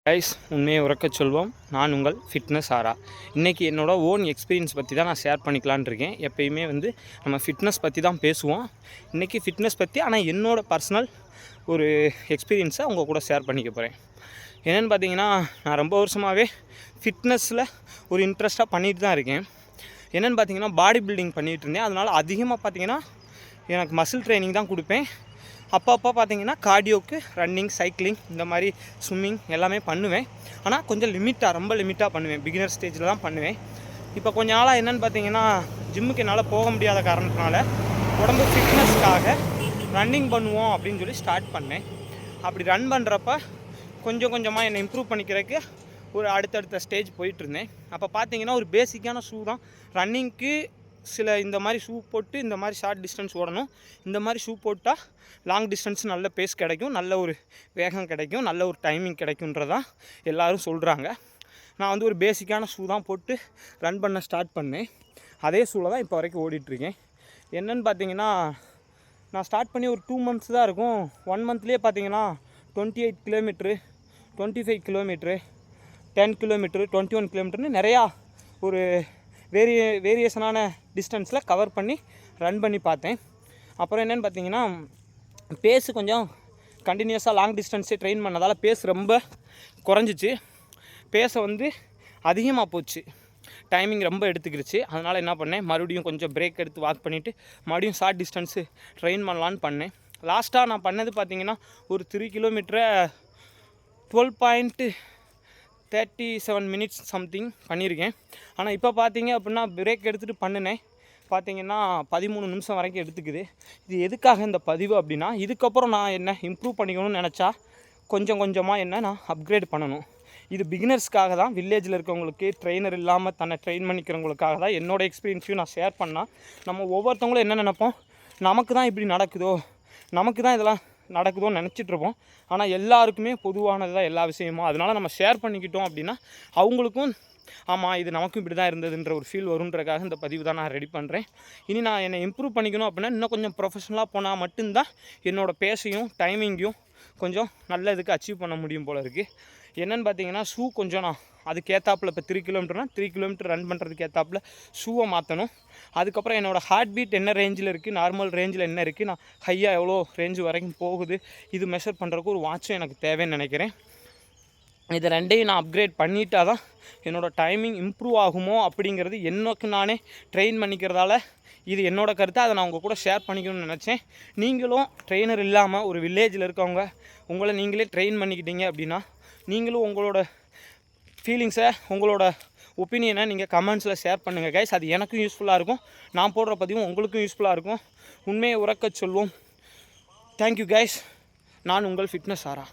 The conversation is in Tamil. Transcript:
கைஸ், உண்மையை உறக்கச் சொல்வோம். நான் உங்கள் ஃபிட்னஸ் ஆரா. இன்றைக்கி என்னோடய ஓன் எக்ஸ்பீரியன்ஸ் பற்றி தான் நான் ஷேர் பண்ணிக்கலான்னு இருக்கேன். எப்பயுமே நம்ம ஃபிட்னஸ் பற்றி தான் பேசுவோம். இன்றைக்கி ஃபிட்னஸ் பற்றி, ஆனால் என்னோடய பர்சனல் ஒரு எக்ஸ்பீரியன்ஸை உங்கள் கூட ஷேர் பண்ணிக்க போகிறேன். என்னென்னு பார்த்தீங்கன்னா, நான் ரொம்ப வருஷமாகவே ஃபிட்னஸில் ஒரு இன்ட்ரெஸ்ட்டாக பண்ணிட்டு தான் இருக்கேன். என்னென்னு பார்த்தீங்கன்னா, பாடி பில்டிங் பண்ணிகிட்டு இருந்தேன். அதனால் அதிகமாக பார்த்தீங்கன்னா எனக்கு மசில் ட்ரைனிங் தான் கொடுப்பேன். அப்பப்போ பார்த்தீங்கன்னா கார்டியோக்கு ரன்னிங், சைக்கிளிங், இந்த மாதிரி ஸ்விம்மிங் எல்லாமே பண்ணுவேன். ஆனால் கொஞ்சம் ரொம்ப லிமிட்டாக பண்ணுவேன். பிகினர் ஸ்டேஜில் தான் பண்ணுவேன். இப்போ கொஞ்ச நாளாக என்னென்னு பார்த்தீங்கன்னா, ஜிம்முக்கு என்னால் போக முடியாத காரணத்தினால உடம்பு ஃபிட்னஸ்க்காக ரன்னிங் பண்ணுவோம் அப்படின்னு சொல்லி ஸ்டார்ட் பண்ணேன். அப்படி ரன் பண்ணுறப்ப கொஞ்சம் கொஞ்சமாக என்னை இம்ப்ரூவ் பண்ணிக்கிறதுக்கு ஒரு அடுத்தடுத்த ஸ்டேஜ் போயிட்டுருந்தேன். அப்போ பார்த்தீங்கன்னா ஒரு பேசிக்கான ஷூ தான் ரன்னிங்க்கு. சில இந்த மாதிரி ஷூ போட்டு இந்த மாதிரி ஷார்ட் டிஸ்டன்ஸ் ஓடணும். இந்த மாதிரி ஷூ போட்டால் லாங் டிஸ்டன்ஸ் நல்ல பேஸ் கிடைக்கும், நல்ல ஒரு வேகம் கிடைக்கும், நல்ல ஒரு டைமிங் கிடைக்குன்றதான் எல்லோரும் சொல்கிறாங்க. நான் ஒரு பேசிக்கான ஷூ தான் போட்டு ரன் பண்ண ஸ்டார்ட் பண்ணேன். அதே ஷூவில் தான் இப்போ வரைக்கும் ஓடிட்டுருக்கேன். என்னென்னு பார்த்தீங்கன்னா, நான் ஸ்டார்ட் பண்ணி ஒரு 2 months தான் இருக்கும். 1 monthலேயே பார்த்தீங்கன்னா 28 கிலோமீட்ரு, 25 கிலோமீட்ரு, 10 கிலோமீட்ரு, 21 கிலோமீட்டர்னு நிறையா ஒரு வேரியேஷனான டிஸ்டன்ஸில் கவர் பண்ணி ரன் பண்ணி பார்த்தேன். அப்புறம் என்னென்னு பார்த்தீங்கன்னா, பேஸு கொஞ்சம் கண்டினியூஸாக லாங் டிஸ்டன்ஸே ட்ரெயின் பண்ணதால் பேஸ் ரொம்ப குறைஞ்சிச்சு. பேஸை அதிகமாக போச்சு, டைமிங் ரொம்ப எடுத்துக்கிடுச்சு. அதனால் என்ன பண்ணேன், மறுபடியும் கொஞ்சம் பிரேக் எடுத்து வாக் பண்ணிவிட்டு மறுபடியும் ஷார்ட் டிஸ்டன்ஸு ட்ரெயின் பண்ணலான்னு பண்ணேன். லாஸ்ட்டாக நான் பண்ணது பார்த்தீங்கன்னா ஒரு 3 கிலோமீட்டரை 12.37 minutes சம்திங் பண்ணியிருக்கேன். ஆனால் இப்போ பார்த்தீங்க அப்படின்னா பிரேக் எடுத்துகிட்டு பண்ணினேன். பார்த்தீங்கன்னா 13 நிமிஷம் வரைக்கும் எடுத்துக்குது. இது எதுக்காக இந்த பதிவு அப்படின்னா, இதுக்கப்புறம் நான் என்ன இம்ப்ரூவ் பண்ணிக்கணும்னு நினச்சா கொஞ்சம் கொஞ்சமாக நான் அப்கிரேட் பண்ணணும். இது பிகினர்ஸ்க்காக தான், வில்லேஜில் இருக்கவங்களுக்கு, ட்ரெயினர் இல்லாமல் தன்னை ட்ரெயின் பண்ணிக்கிறவங்களுக்காக தான். என்னோடய எக்ஸ்பீரியன்ஸையும் நான் ஷேர் பண்ணால், நம்ம ஒவ்வொருத்தவங்களும் என்ன நினைப்போம், நமக்கு தான் இப்படி நடக்குதோ, நமக்கு தான் இதெல்லாம் நடக்குதோன்னு நினச்சிட்ருப்போம். ஆனால் எல்லாருக்குமே பொதுவானது தான் எல்லா விஷயமும். அதனால் நம்ம ஷேர் பண்ணிக்கிட்டோம் அப்படின்னா அவங்களுக்கும் ஆமாம் இது நமக்கும் இப்படி தான் இருந்ததுன்ற ஒரு ஃபீல் வருன்றக்காக இந்த பதிவு தான் நான் ரெடி பண்ணுறேன். இனி நான் என்னை இம்ப்ரூவ் பண்ணிக்கணும் அப்படின்னா இன்னும் கொஞ்சம் ப்ரொஃபஷனலாக போனால் மட்டும்தான் என்னோடய பேஸையும் டைமிங்கையும் கொஞ்சம் நல்ல இதுக்கு அச்சீவ் பண்ண முடியும் போல் இருக்குது. என்னென்னு பார்த்தீங்கன்னா, ஷூ கொஞ்சம் நான் அதுக்கேற்றாப்பில் இப்போ 3 கிலோமீட்டர்னால் 3 கிலோமீட்டர் ரன் பண்ணுறதுக்கு ஏற்றாப்பில் ஷூவை மாற்றணும். அதுக்கப்புறம் என்னோடய ஹார்ட் பீட் என்ன ரேஞ்சில் இருக்குது, நார்மல் ரேஞ்சில் என்ன இருக்குது, நான் ஹையாக எவ்வளோ ரேஞ்சு வரைக்கும் போகுது, இது மெஷர் பண்ணுறதுக்கு ஒரு வாட்சும் எனக்கு தேவைன்னு நினைக்கிறேன். இது ரெண்டையும் நான் அப்கிரேட் பண்ணிட்டா தான் என்னோடய டைமிங் இம்ப்ரூவ் ஆகுமோ அப்படிங்கிறது எனக்கு நானே ட்ரெயின் பண்ணிக்கிறதால இது என்னோடய கருத்தை. அதை நான் உங்கள் கூட ஷேர் பண்ணிக்கணும்னு நினச்சேன். நீங்களும் ட்ரெயினர் இல்லாமல் ஒரு வில்லேஜில் இருக்கவங்க உங்களை நீங்களே ட்ரெயின் பண்ணிக்கிட்டீங்க அப்படின்னா, நீங்களும் உங்களோட ஃபீலிங்ஸை, உங்களோட ஒப்பீனியனை நீங்கள் கமெண்ட்ஸில் ஷேர் பண்ணுங்கள் கைஸ். அது எனக்கும் யூஸ்ஃபுல்லாக இருக்கும், நான் போடுற பதிவும் உங்களுக்கும் யூஸ்ஃபுல்லாக இருக்கும். உண்மையை உறக்கச் சொல்வோம். Thank you guys. நான் உங்கள் ஃபிட்னஸ் ஆரா.